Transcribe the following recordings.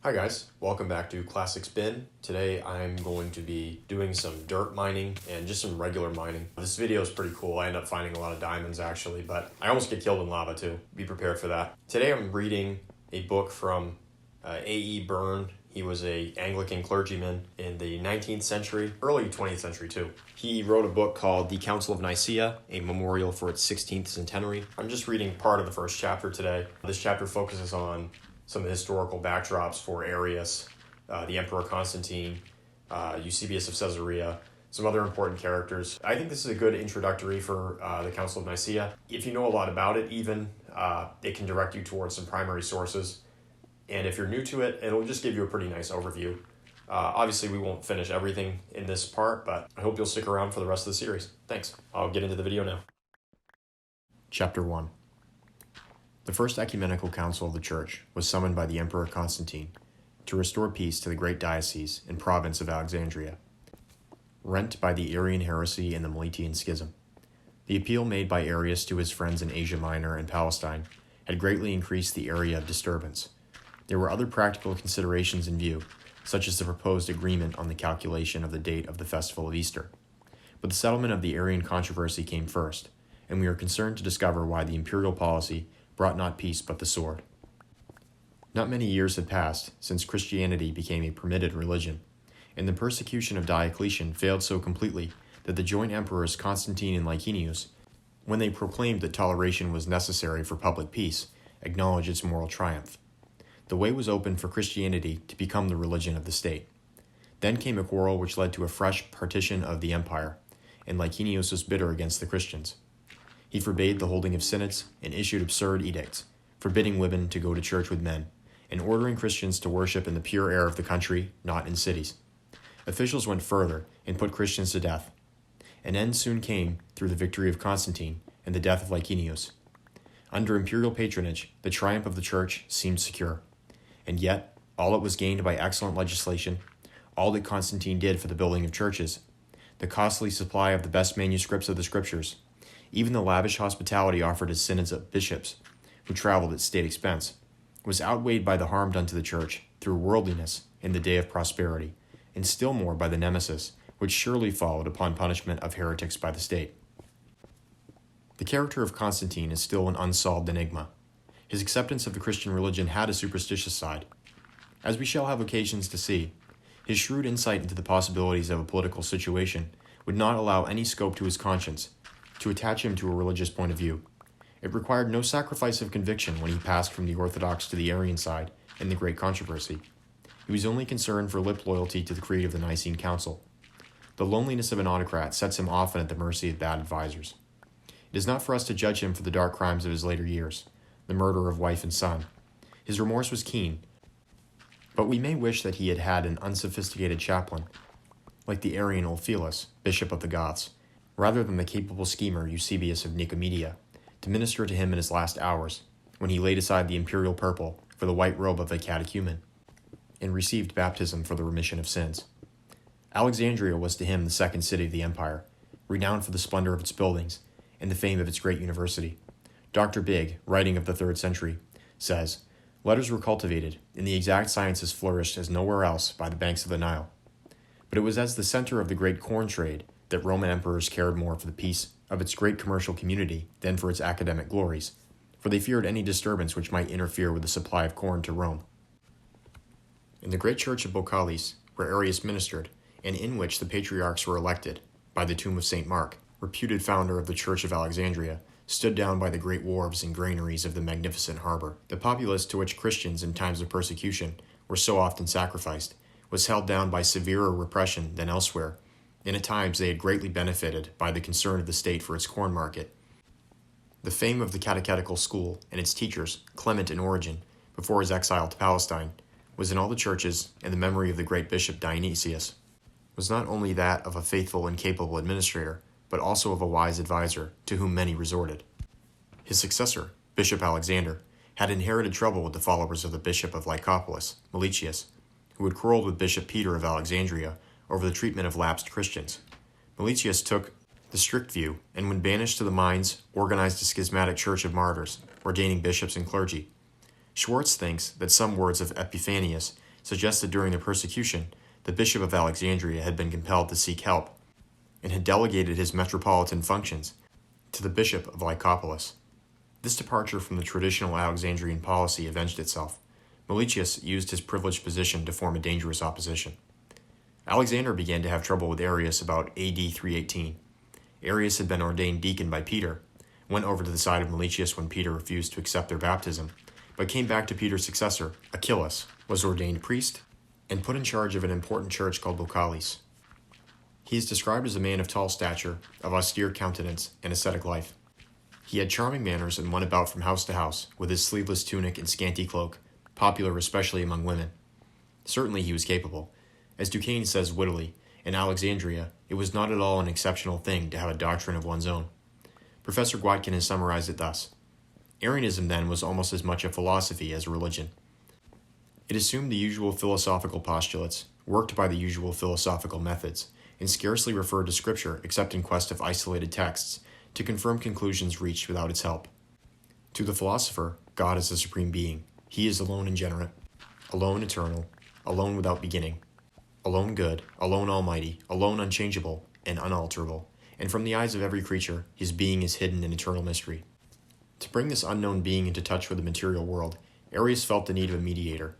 Hi guys, welcome back to Classic Spin. Today I'm going to be doing some dirt mining and just some regular mining. This video is pretty cool. I end up finding a lot of diamonds actually, but I almost get killed in lava too. Be prepared for that. Today I'm reading a book from A.E. Byrne. He was an Anglican clergyman in the 19th century, early 20th century too. He wrote a book called The Council of Nicaea, a memorial for its 16th centenary. I'm just reading part of the first chapter today. This chapter focuses on some of the historical backdrops for Arius, the Emperor Constantine, Eusebius of Caesarea, some other important characters. I think this is a good introductory for the Council of Nicaea. If you know a lot about it, even, it can direct you towards some primary sources. And if you're new to it, it'll just give you a pretty nice overview. Obviously, we won't finish everything in this part, but I hope you'll stick around for the rest of the series. Thanks. I'll get into the video now. Chapter 1. The First Ecumenical Council of the Church was summoned by the Emperor Constantine to restore peace to the great diocese and province of Alexandria, rent by the Arian heresy and the Meletian schism. The appeal made by Arius to his friends in Asia Minor and Palestine had greatly increased the area of disturbance. There were other practical considerations in view, such as the proposed agreement on the calculation of the date of the festival of Easter. But the settlement of the Arian controversy came first, and we are concerned to discover why the imperial policy brought not peace but the sword. Not many years had passed since Christianity became a permitted religion, and the persecution of Diocletian failed so completely that the joint emperors Constantine and Licinius, when they proclaimed that toleration was necessary for public peace, acknowledged its moral triumph. The way was open for Christianity to become the religion of the state. Then came a quarrel which led to a fresh partition of the empire, and Licinius was bitter against the Christians. He forbade the holding of synods and issued absurd edicts, forbidding women to go to church with men, and ordering Christians to worship in the pure air of the country, not in cities. Officials went further and put Christians to death. An end soon came through the victory of Constantine and the death of Licinius. Under imperial patronage, the triumph of the church seemed secure. And yet, all that was gained by excellent legislation, all that Constantine did for the building of churches, the costly supply of the best manuscripts of the scriptures, even the lavish hospitality offered as synods of bishops, who traveled at state expense, was outweighed by the harm done to the church through worldliness in the day of prosperity, and still more by the nemesis, which surely followed upon punishment of heretics by the state. The character of Constantine is still an unsolved enigma. His acceptance of the Christian religion had a superstitious side. As we shall have occasions to see, his shrewd insight into the possibilities of a political situation would not allow any scope to his conscience to attach him to a religious point of view. It required no sacrifice of conviction when he passed from the Orthodox to the Arian side in the great controversy. He was only concerned for lip loyalty to the creed of the Nicene Council. The loneliness of an autocrat sets him often at the mercy of bad advisers. It is not for us to judge him for the dark crimes of his later years, the murder of wife and son. His remorse was keen, but we may wish that he had had an unsophisticated chaplain, like the Arian Ulfilas, bishop of the Goths, rather than the capable schemer Eusebius of Nicaea, to minister to him in his last hours, when he laid aside the imperial purple for the white robe of a catechumen, and received baptism for the remission of sins. Alexandria was to him the second city of the empire, renowned for the splendor of its buildings and the fame of its great university. Dr. Bigg, writing of the 3rd century, says, "Letters were cultivated, and the exact sciences flourished as nowhere else by the banks of the Nile. But it was as the center of the great corn trade that Roman emperors cared more for the peace of its great commercial community than for its academic glories, for they feared any disturbance which might interfere with the supply of corn to Rome. In the great church of Bocalis, where Arius ministered, and in which the patriarchs were elected, by the tomb of St. Mark, reputed founder of the Church of Alexandria, stood down by the great wharves and granaries of the magnificent harbor. The populace to which Christians in times of persecution were so often sacrificed was held down by severer repression than elsewhere, and at times they had greatly benefited by the concern of the state for its corn market. The fame of the catechetical school and its teachers, Clement and Origen, before his exile to Palestine, was in all the churches, and the memory of the great bishop Dionysius was not only that of a faithful and capable administrator, but also of a wise adviser, to whom many resorted. His successor, Bishop Alexander, had inherited trouble with the followers of the bishop of Lycopolis, Meletius, who had quarreled with Bishop Peter of Alexandria over the treatment of lapsed Christians. Meletius took the strict view, and when banished to the mines, organized a schismatic church of martyrs, ordaining bishops and clergy. Schwartz thinks that some words of Epiphanius suggests that during the persecution, the Bishop of Alexandria had been compelled to seek help, and had delegated his metropolitan functions to the Bishop of Lycopolis. This departure from the traditional Alexandrian policy avenged itself. Meletius used his privileged position to form a dangerous opposition. Alexander began to have trouble with Arius about AD 318. Arius had been ordained deacon by Peter, went over to the side of Meletius when Peter refused to accept their baptism, but came back to Peter's successor, Achillas, was ordained priest, and put in charge of an important church called Localis. He is described as a man of tall stature, of austere countenance, and ascetic life. He had charming manners and went about from house to house, with his sleeveless tunic and scanty cloak, popular especially among women. Certainly he was capable. As Duquesne says wittily, in Alexandria, it was not at all an exceptional thing to have a doctrine of one's own. Professor Guatkin has summarized it thus: Arianism then was almost as much a philosophy as a religion. It assumed the usual philosophical postulates, worked by the usual philosophical methods, and scarcely referred to Scripture except in quest of isolated texts to confirm conclusions reached without its help. To the philosopher, God is the supreme being. He is alone ungenerate, alone eternal, alone without beginning, alone good, alone almighty, alone unchangeable and unalterable, and from the eyes of every creature, his being is hidden in eternal mystery. To bring this unknown being into touch with the material world, Arius felt the need of a mediator,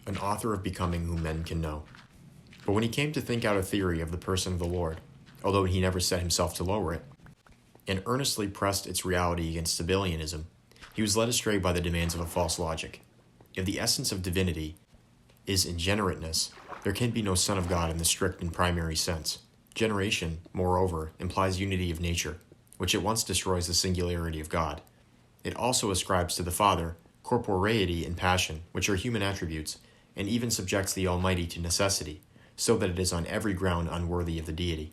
an author of becoming whom men can know. But when he came to think out a theory of the person of the Lord, although he never set himself to lower it, and earnestly pressed its reality against Sabellianism, he was led astray by the demands of a false logic. If the essence of divinity is ingenerateness, there can be no Son of God in the strict and primary sense. Generation, moreover, implies unity of nature, which at once destroys the singularity of God. It also ascribes to the Father corporeity and passion, which are human attributes, and even subjects the Almighty to necessity, so that it is on every ground unworthy of the deity.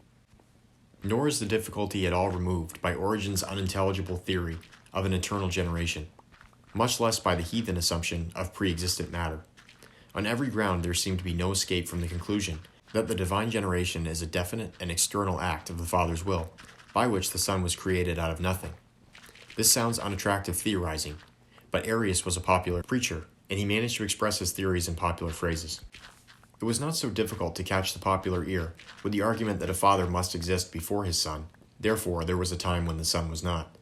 Nor is the difficulty at all removed by Origen's unintelligible theory of an eternal generation, much less by the heathen assumption of pre-existent matter. On every ground there seemed to be no escape from the conclusion that the divine generation is a definite and external act of the Father's will, by which the Son was created out of nothing. This sounds unattractive theorizing, but Arius was a popular preacher, and he managed to express his theories in popular phrases. It was not so difficult to catch the popular ear with the argument that a father must exist before his Son, therefore there was a time when the Son was not.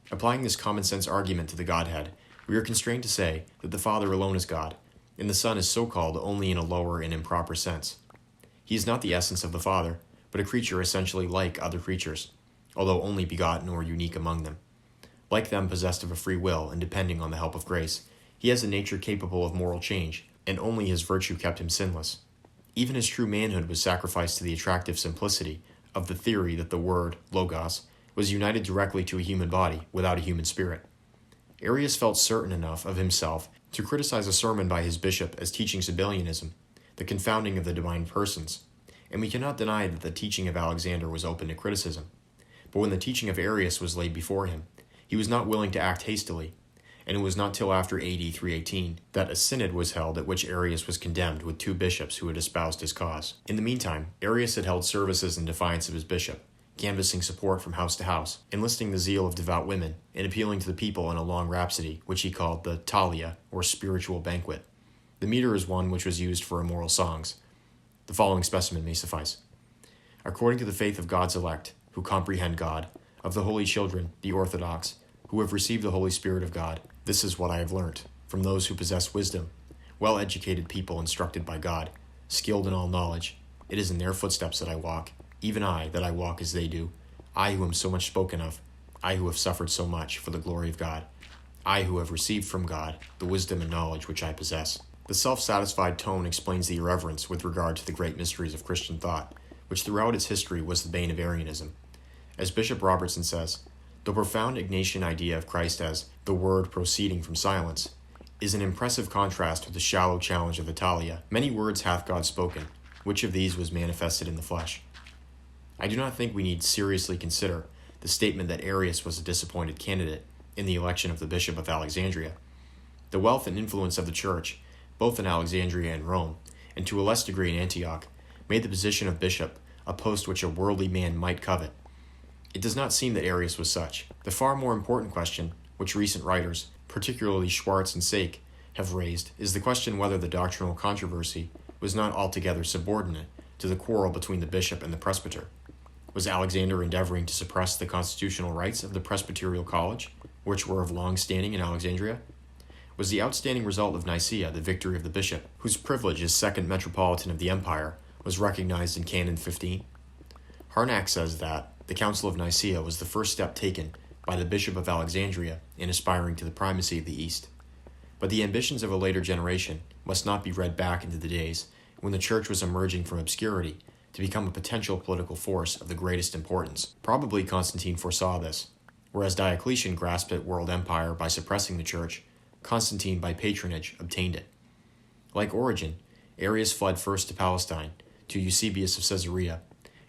Applying this common-sense argument to the Godhead, we are constrained to say that the Father alone is God, and the Son is so called only in a lower and improper sense. He is not the essence of the Father, but a creature essentially like other creatures, although only begotten or unique among them. Like them, possessed of a free will and depending on the help of grace, he has a nature capable of moral change, and only his virtue kept him sinless. Even his true manhood was sacrificed to the attractive simplicity of the theory that the Word, Logos, was united directly to a human body without a human spirit. Arius felt certain enough of himself to criticize a sermon by his bishop as teaching Sabellianism, the confounding of the divine persons, and we cannot deny that the teaching of Alexander was open to criticism. But when the teaching of Arius was laid before him, he was not willing to act hastily, and it was not till after AD 318 that a synod was held at which Arius was condemned with two bishops who had espoused his cause. In the meantime, Arius had held services in defiance of his bishop, canvassing support from house to house, enlisting the zeal of devout women, and appealing to the people in a long rhapsody, which he called the Talia, or spiritual banquet. The meter is one which was used for immoral songs. The following specimen may suffice. According to the faith of God's elect, who comprehend God, of the holy children, the Orthodox, who have received the Holy Spirit of God, this is what I have learnt, from those who possess wisdom, well-educated people instructed by God, skilled in all knowledge. It is in their footsteps that I walk, even I, that I walk as they do, I who am so much spoken of, I who have suffered so much for the glory of God, I who have received from God the wisdom and knowledge which I possess. The self-satisfied tone explains the irreverence with regard to the great mysteries of Christian thought, which throughout its history was the bane of Arianism. As Bishop Robertson says, the profound Ignatian idea of Christ as the Word proceeding from silence is an impressive contrast with the shallow challenge of Italia. Many words hath God spoken. Which of these was manifested in the flesh? I do not think we need seriously consider the statement that Arius was a disappointed candidate in the election of the Bishop of Alexandria. The wealth and influence of the Church, both in Alexandria and Rome, and to a less degree in Antioch, made the position of bishop a post which a worldly man might covet. It does not seem that Arius was such. The far more important question, which recent writers, particularly Schwartz and Sake, have raised is the question whether the doctrinal controversy was not altogether subordinate to the quarrel between the bishop and the presbyter. Was Alexander endeavoring to suppress the constitutional rights of the Presbyterial College, which were of long standing in Alexandria? Was the outstanding result of Nicaea the victory of the bishop, whose privilege as second metropolitan of the empire was recognized in Canon 15? Harnack says that the Council of Nicaea was the first step taken by the Bishop of Alexandria in aspiring to the primacy of the East. But the ambitions of a later generation must not be read back into the days when the Church was emerging from obscurity to become a potential political force of the greatest importance. Probably Constantine foresaw this. Whereas Diocletian grasped at world empire by suppressing the Church, Constantine by patronage obtained it. Like Origen, Arius fled first to Palestine, to Eusebius of Caesarea,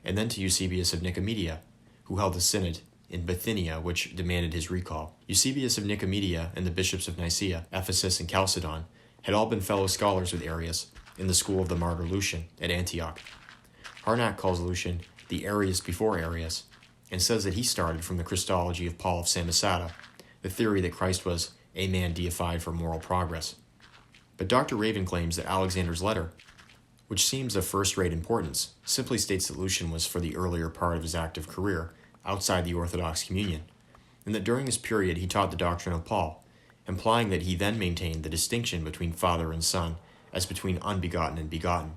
and then to Eusebius of Nicomedia, who held a synod in Bithynia which demanded his recall. Eusebius of Nicomedia and the bishops of Nicaea, Ephesus, and Chalcedon had all been fellow scholars with Arius in the school of the martyr Lucian at Antioch. Harnack calls Lucian the Arius before Arius, and says that he started from the Christology of Paul of Samosata, the theory that Christ was a man deified for moral progress. But Dr. Raven claims that Alexander's letter, which seems of first-rate importance, simply states that Lucian was for the earlier part of his active career outside the Orthodox communion, and that during this period he taught the doctrine of Paul, implying that he then maintained the distinction between father and son as between unbegotten and begotten,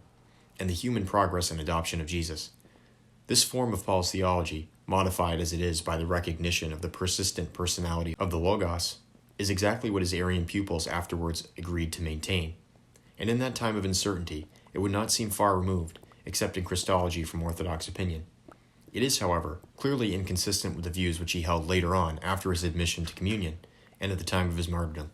and the human progress and adoption of Jesus. This form of Paul's theology, modified as it is by the recognition of the persistent personality of the Logos, is exactly what his Arian pupils afterwards agreed to maintain. And in that time of uncertainty, it would not seem far removed, except in Christology, from Orthodox opinion. It is, however, clearly inconsistent with the views which he held later on after his admission to communion and at the time of his martyrdom.